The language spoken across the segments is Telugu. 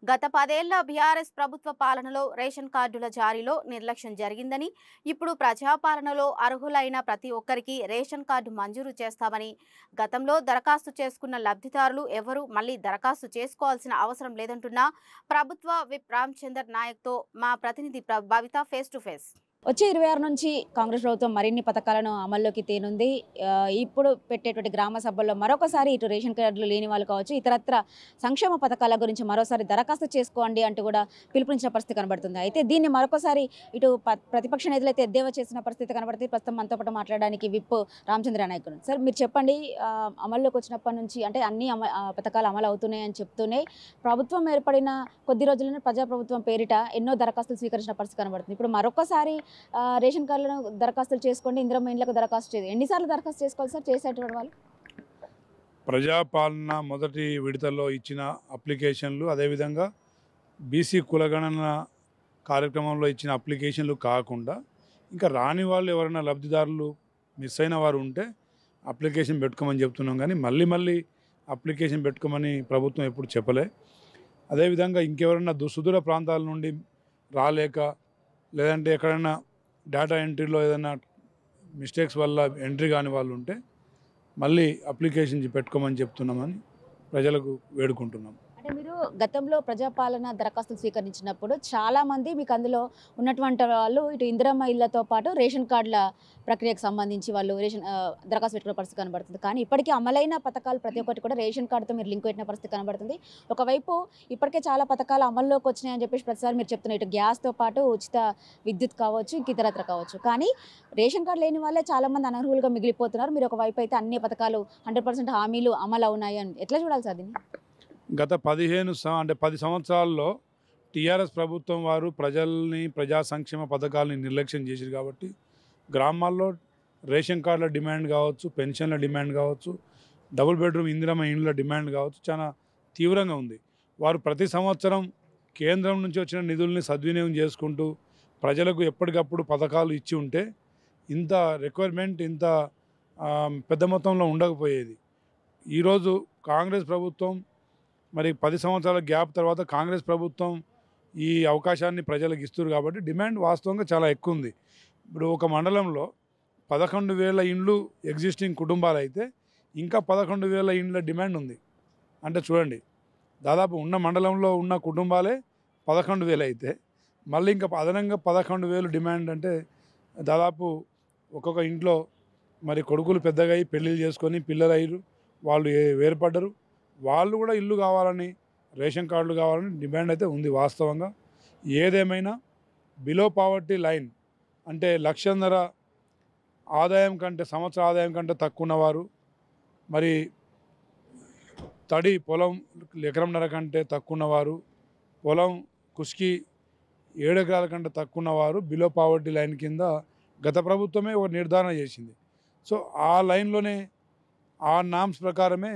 గత 10 ఏళ్ల బీఆర్ఎస్ ప్రభుత్వ పాలనలో రేషన్ కార్డుల జారీలో నిర్లక్ష్యం జరిగిందని, ఇప్పుడు ప్రజాపాలనలో అర్హులైన ప్రతి ఒక్కరికి రేషన్ కార్డు మంజూరు చేస్తామని, గతంలో దరఖాస్తు చేసుకున్న లబ్ధిదారులు ఎవరూ మళ్లీ దరఖాస్తు చేసుకోవాల్సిన అవసరం లేదంటున్న ప్రభుత్వ విప్ రామచందర్ నాయక్తో మా ప్రతినిధి భవిత ఫేస్ టు ఫేస్. వచ్చే 26 నుంచి కాంగ్రెస్ ప్రభుత్వం మరిన్ని పథకాలను అమల్లోకి తేనుంది. ఇప్పుడు పెట్టేటువంటి గ్రామ సభల్లో మరొకసారి ఇటు రేషన్ కార్డులు లేని వాళ్ళు కావచ్చు, ఇతరత్ర సంక్షేమ పథకాల గురించి మరోసారి దరఖాస్తు చేసుకోండి అంటూ కూడా పిలుపునిచ్చిన పరిస్థితి కనబడుతుంది. అయితే దీన్ని మరొకసారి ఇటు ప్రతిపక్ష నేతలు అయితే ఎద్దేవా చేసిన పరిస్థితి కనబడుతుంది. ప్రస్తుతం మనతో పాటు మాట్లాడడానికి విప్ రామచంద్ర నాయక్. సార్, మీరు చెప్పండి, అమల్లోకి వచ్చినప్పటి నుంచి అంటే అన్ని పథకాలు అమలు అవుతున్నాయని చెప్తూనే ప్రభుత్వం ఏర్పడిన కొద్ది రోజుల్లోనే ప్రజాప్రభుత్వం పేరిట ఎన్నో దరఖాస్తులు స్వీకరించిన పరిస్థితి కనబడుతుంది. ఇప్పుడు మరొకసారి రేషన్ కార్డులను దరఖాస్తులు చేసుకోండి, ఇందిరమ్మ ఇండ్లకు దరఖాస్తు చేయండి. ఎన్నిసార్లు దరఖాస్తు చేసుకోవాలి సార్ చేసేటువంటి వాళ్ళు? ప్రజాపాలన మొదటి విడతలో ఇచ్చిన అప్లికేషన్లు, అదేవిధంగా బీసీ కులగణన కార్యక్రమంలో ఇచ్చిన అప్లికేషన్లు కాకుండా ఇంకా రాని వాళ్ళు ఎవరైనా లబ్ధిదారులు మిస్ అయిన వారు ఉంటే అప్లికేషన్ పెట్టుకోమని చెప్తున్నాం. కానీ మళ్ళీ అప్లికేషన్ పెట్టుకోమని ప్రభుత్వం ఎప్పుడు చెప్పలే. అదేవిధంగా ఇంకెవరైనా సుదూర ప్రాంతాల నుండి రాలేక, లేదంటే ఎక్కడైనా డేటా ఎంట్రీలో ఏదైనా మిస్టేక్స్ వల్ల ఎంట్రీ కాని వాళ్ళు ఉంటే మళ్ళీ అప్లికేషన్ పెట్టుకోమని చెప్తున్నామని ప్రజలకు వేడుకుంటున్నాం. అంటే మీరు గతంలో ప్రజాపాలన దరఖాస్తులు స్వీకరించినప్పుడు చాలామంది మీకు అందులో ఉన్నటువంటి వాళ్ళు ఇటు ఇందిరమ్మ ఇళ్లతో పాటు రేషన్ కార్డుల ప్రక్రియకు సంబంధించి వాళ్ళు దరఖాస్తు పెట్టుకునే పరిస్థితి కనబడుతుంది. కానీ ఇప్పటికీ అమలైన పథకాలు ప్రతి ఒక్కటి కూడా రేషన్ కార్డుతో మీరు లింక్ పెట్టిన పరిస్థితి కనబడుతుంది. ఒకవైపు ఇప్పటికే చాలా పథకాలు అమల్లోకి వచ్చినాయని చెప్పేసి ప్రతిసారి మీరు చెప్తున్నారు. ఇటు గ్యాస్తో పాటు ఉచిత విద్యుత్ కావచ్చు, ఇంక ఇతరత్ర కావచ్చు. కానీ రేషన్ కార్డు లేని వాళ్ళే చాలామంది అనర్హులుగా మిగిలిపోతున్నారు. మీరు ఒకవైపు అయితే అన్ని పథకాలు 100% హామీలు అమలు అవునాయి అని ఎట్లా చూడాలి సార్ దీన్ని? గత 10 సంవత్సరాల్లో టీఆర్ఎస్ ప్రభుత్వం వారు ప్రజా సంక్షేమ పథకాలని నిర్లక్ష్యం చేశారు. కాబట్టి గ్రామాల్లో రేషన్ కార్డుల డిమాండ్ కావచ్చు, పెన్షన్ల డిమాండ్ కావచ్చు, డబుల్ బెడ్రూమ్ ఇందిరమ్మ ఇండ్ల డిమాండ్ కావచ్చు, చాలా తీవ్రంగా ఉంది. వారు ప్రతి సంవత్సరం కేంద్రం నుంచి వచ్చిన నిధుల్ని సద్వినియోగం చేసుకుంటూ ప్రజలకు ఎప్పటికప్పుడు పథకాలు ఇచ్చి ఉంటే ఇంత రిక్వైర్మెంట్ ఇంత పెద్ద మొత్తంలో ఉండకపోయేది. ఈరోజు కాంగ్రెస్ ప్రభుత్వం మరి 10 సంవత్సరాల గ్యాప్ తర్వాత కాంగ్రెస్ ప్రభుత్వం ఈ అవకాశాన్ని ప్రజలకు ఇస్తున్నారు. కాబట్టి డిమాండ్ వాస్తవంగా చాలా ఎక్కువ ఉంది. ఇప్పుడు ఒక మండలంలో 11,000 ఇండ్లు ఎగ్జిస్టింగ్ కుటుంబాలు అయితే ఇంకా 11,000 ఇండ్ల డిమాండ్ ఉంది. అంటే చూడండి, దాదాపు ఉన్న మండలంలో ఉన్న కుటుంబాలే 11,000 అయితే మళ్ళీ ఇంకా అదనంగా 11,000 డిమాండ్ అంటే దాదాపు ఒక్కొక్క ఇంట్లో మరి కొడుకులు పెద్దగా అయ్యి పెళ్ళిళ్ళు చేసుకొని పిల్లలు అయ్యారు, వాళ్ళు వేరుపడ్డరు. వాళ్ళు కూడా ఇల్లు కావాలని, రేషన్ కార్డులు కావాలని డిమాండ్ అయితే ఉంది. వాస్తవంగా ఏదేమైనా బిలో పావర్టీ లైన్ అంటే 1,00,000 ఆదాయం కంటే, సంవత్సర ఆదాయం కంటే తక్కువ ఉన్నవారు, మరి తడి పొలం 1.5 ఎకరం కంటే తక్కువ ఉన్నవారు, పొలం కుష్కి 7 ఎకరాల కంటే తక్కువ ఉన్నవారు బిలో పావర్టీ లైన్ కింద గత ప్రభుత్వమే ఒక నిర్ధారణ చేసింది. సో ఆ లైన్లోనే, ఆ నామ్స్ ప్రకారమే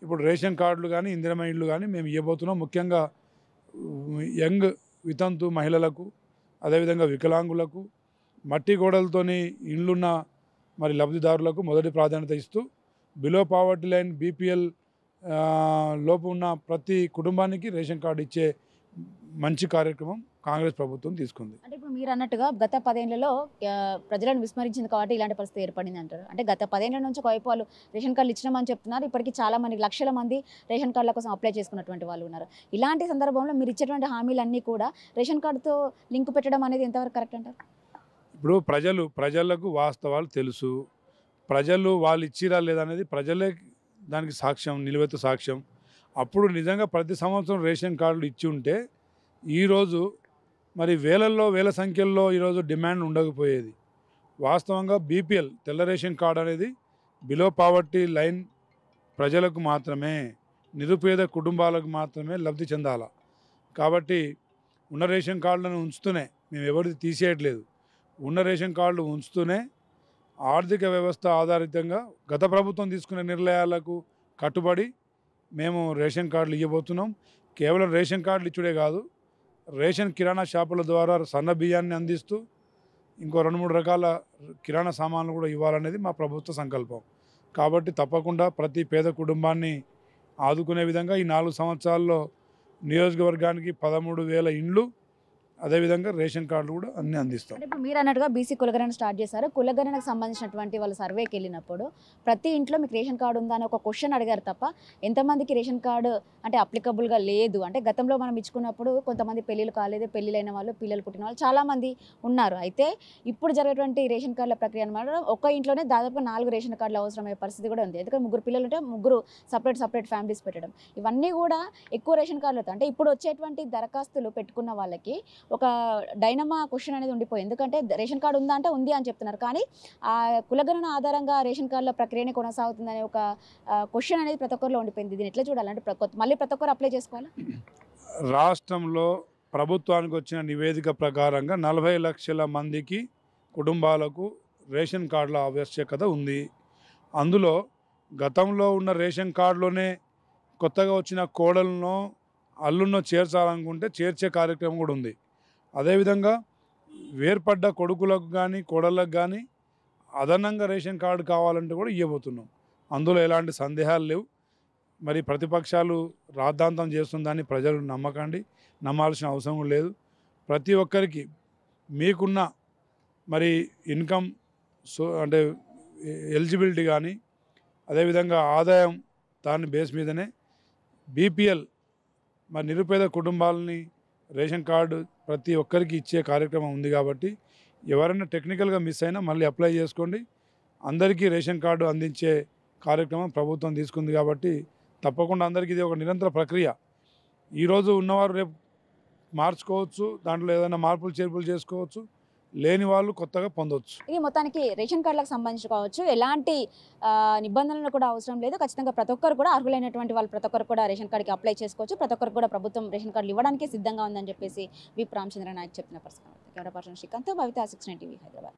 ఇప్పుడు రేషన్ కార్డులు కానీ ఇందిరమ్మ ఇండ్లు కానీ మేము ఇవ్వబోతున్నాం. ముఖ్యంగా యంగ్ వితంతు మహిళలకు, అదేవిధంగా వికలాంగులకు, మట్టి గోడలతోని ఇండ్లున్న మరి లబ్ధిదారులకు మొదటి ప్రాధాన్యత ఇస్తూ బిలో పావర్టీ లైన్ బీపీఎల్ లోపు ఉన్న ప్రతి కుటుంబానికి రేషన్ కార్డు ఇచ్చే మంచి కార్యక్రమం కాంగ్రెస్ ప్రభుత్వం తీసుకుంది. అంటే ఇప్పుడు మీరు అన్నట్టుగా గత 10 ఏళ్లలో ప్రజలను విస్మరించింది కాబట్టి ఇలాంటి పరిస్థితి ఏర్పడింది అంటారు. అంటే గత 10 ఏళ్ల నుంచి ఒకవైపు వాళ్ళు రేషన్ కార్డులు ఇచ్చినామని చెప్తున్నారు. ఇప్పటికీ చాలా మంది, లక్షల మంది రేషన్ కార్డుల కోసం అప్లై చేసుకున్నటువంటి వాళ్ళు ఉన్నారు. ఇలాంటి సందర్భంలో మీరు ఇచ్చేటువంటి హామీలన్నీ కూడా రేషన్ కార్డుతో లింక్ పెట్టడం అనేది ఎంతవరకు కరెక్ట్ అంటారు? ఇప్పుడు ప్రజలకు వాస్తవాలు తెలుసు. ప్రజలు వాళ్ళు ఇచ్చిరా లేదనేది ప్రజలే దానికి సాక్ష్యం, నిలువెత్తు సాక్ష్యం. అప్పుడు నిజంగా ప్రతి సంవత్సరం రేషన్ కార్డులు ఇచ్చి ఉంటే ఈరోజు మరి వేల సంఖ్యల్లో ఈరోజు డిమాండ్ ఉండకపోయేది. వాస్తవంగా బీపీఎల్ తెల్ల రేషన్ కార్డు అనేది బిలో పావర్టీ లైన్ ప్రజలకు మాత్రమే, నిరుపేద కుటుంబాలకు మాత్రమే లబ్ధి చెందాల. కాబట్టి ఉన్న రేషన్ కార్డులను ఉంచుతూనే, మేము ఎవరిది తీసేయట్లేదు, ఉన్న రేషన్ కార్డులు ఉంచుతూనే ఆర్థిక వ్యవస్థ ఆధారితంగా గత ప్రభుత్వం తీసుకునే నిర్ణయాలకు కట్టుబడి మేము రేషన్ కార్డులు ఇవ్వబోతున్నాం. కేవలం రేషన్ కార్డులు ఇచ్చుడే కాదు, రేషన్ కిరాణా షాపుల ద్వారా సన్న బియ్యాన్ని అందిస్తూ ఇంకో 2-3 రకాల కిరాణా సామాన్లు కూడా ఇవ్వాలనేది మా ప్రభుత్వ సంకల్పం. కాబట్టి తప్పకుండా ప్రతి పేద కుటుంబాన్ని ఆదుకునే విధంగా ఈ 4 సంవత్సరాల్లో నియోజకవర్గానికి 13,000 ఇండ్లు, అదేవిధంగా రేషన్ కార్డులు కూడా అన్నీ అందిస్తాం. అంటే ఇప్పుడు మీరు అన్నట్టుగా బీసీ కులగణన స్టార్ట్ చేశారు. కులగణనకు సంబంధించినటువంటి వాళ్ళు సర్వేకి వెళ్ళినప్పుడు ప్రతి ఇంట్లో మీకు రేషన్ కార్డు ఉందా అని ఒక క్వశ్చన్ అడిగారు తప్ప ఎంతమందికి రేషన్ కార్డు అంటే అప్లికబుల్గా లేదు. అంటే గతంలో మనం ఇచ్చుకున్నప్పుడు కొంతమంది పెళ్ళిళ్ళు కాలేదు, పెళ్ళిళ్ళైన వాళ్ళు, పిల్లలు పుట్టిన వాళ్ళు చాలామంది ఉన్నారు. అయితే ఇప్పుడు జరిగేటువంటి రేషన్ కార్డుల ప్రక్రియ అనమాట ఒక ఇంట్లోనే దాదాపు 4 రేషన్ కార్డులు అవసరమయ్యే పరిస్థితి కూడా ఉంది. ఎందుకంటే 3 పిల్లలు ఉంటే 3 సపరేట్ ఫ్యామిలీస్ పెట్టడం, ఇవన్నీ కూడా ఎక్కువ రేషన్ కార్డులతో అంటే ఇప్పుడు వచ్చేటువంటి దరఖాస్తులు పెట్టుకున్న వాళ్ళకి ఒక డైనమా క్వశ్చన్ అనేది ఉండిపోయింది. ఎందుకంటే రేషన్ కార్డు ఉందా అంటే ఉంది అని చెప్తున్నారు, కానీ ఆ కులగణన ఆధారంగా రేషన్ కార్డుల ప్రక్రియనే కొనసాగుతుందనే ఒక క్వశ్చన్ అనేది ప్రతి ఒక్కరిలో ఉండిపోయింది. దీన్ని ఎట్లా చూడాలంటే మళ్ళీ ప్రతి ఒక్కరు అప్లై చేసుకోవాలి. రాష్ట్రంలో ప్రభుత్వానికి వచ్చిన నివేదిక ప్రకారంగా 40 లక్షల మందికి కుటుంబాలకు రేషన్ కార్డుల ఆవశ్యకత ఉంది. అందులో గతంలో ఉన్న రేషన్ కార్డులోనే కొత్తగా వచ్చిన కోడలను అల్లున్నో చేర్చాలనుకుంటే చేర్చే కార్యక్రమం కూడా ఉంది. అదేవిధంగా వేర్పడ్డ కొడుకులకు కానీ కోడళ్ళకు కానీ అదనంగా రేషన్ కార్డు కావాలంటే కూడా ఇవ్వబోతున్నాం. అందులో ఎలాంటి సందేహాలు లేవు. మరి ప్రతిపక్షాలు రాద్ధాంతం చేస్తుందని ప్రజలు నమ్మకండి, నమ్మాల్సిన అవసరం లేదు. ప్రతి ఒక్కరికి మీకున్న మరి ఇన్కమ్ అంటే ఎలిజిబిలిటీ కానీ అదేవిధంగా ఆదాయం దాని బేస్ మీదనే బీపీఎల్ మరి నిరుపేద కుటుంబాలని రేషన్ కార్డు ప్రతి ఒక్కరికి ఇచ్చే కార్యక్రమం ఉంది. కాబట్టి ఎవరైనా టెక్నికల్గా మిస్ అయినా మళ్ళీ అప్లై చేసుకోండి. అందరికీ రేషన్ కార్డు అందించే కార్యక్రమం ప్రభుత్వం తీసుకుంది. కాబట్టి తప్పకుండా అందరికీ ఇది ఒక నిరంతర ప్రక్రియ. ఈరోజు ఉన్నవారు రేపు మార్చుకోవచ్చు, దాంట్లో ఏదైనా మార్పులు చేర్పులు చేసుకోవచ్చు, లేని వాళ్ళు కొత్తగా పొందవచ్చు. ఇది మొత్తానికి రేషన్ కార్డులకు సంబంధించి కావచ్చు ఎలాంటి నిబంధనలు కూడా అవసరం లేదు. ఖచ్చితంగా ప్రతి ఒక్కరు కూడా అర్హులైనటువంటి వాళ్ళు ప్రతి ఒక్కరు కూడా రేషన్ కార్డుకి అప్లై చేసుకోవచ్చు. ప్రతి ఒక్కరు కూడా ప్రభుత్వం రేషన్ కార్డులు ఇవ్వడానికి సిద్ధంగా ఉందని చెప్పేసి వి రామచంద్ర నాయక్ చెప్పిన పరిస్థితి. కెమెరా పర్సన్ శ్రీకాంత్, భవిత 69 టీవీ, హైదరాబాద్.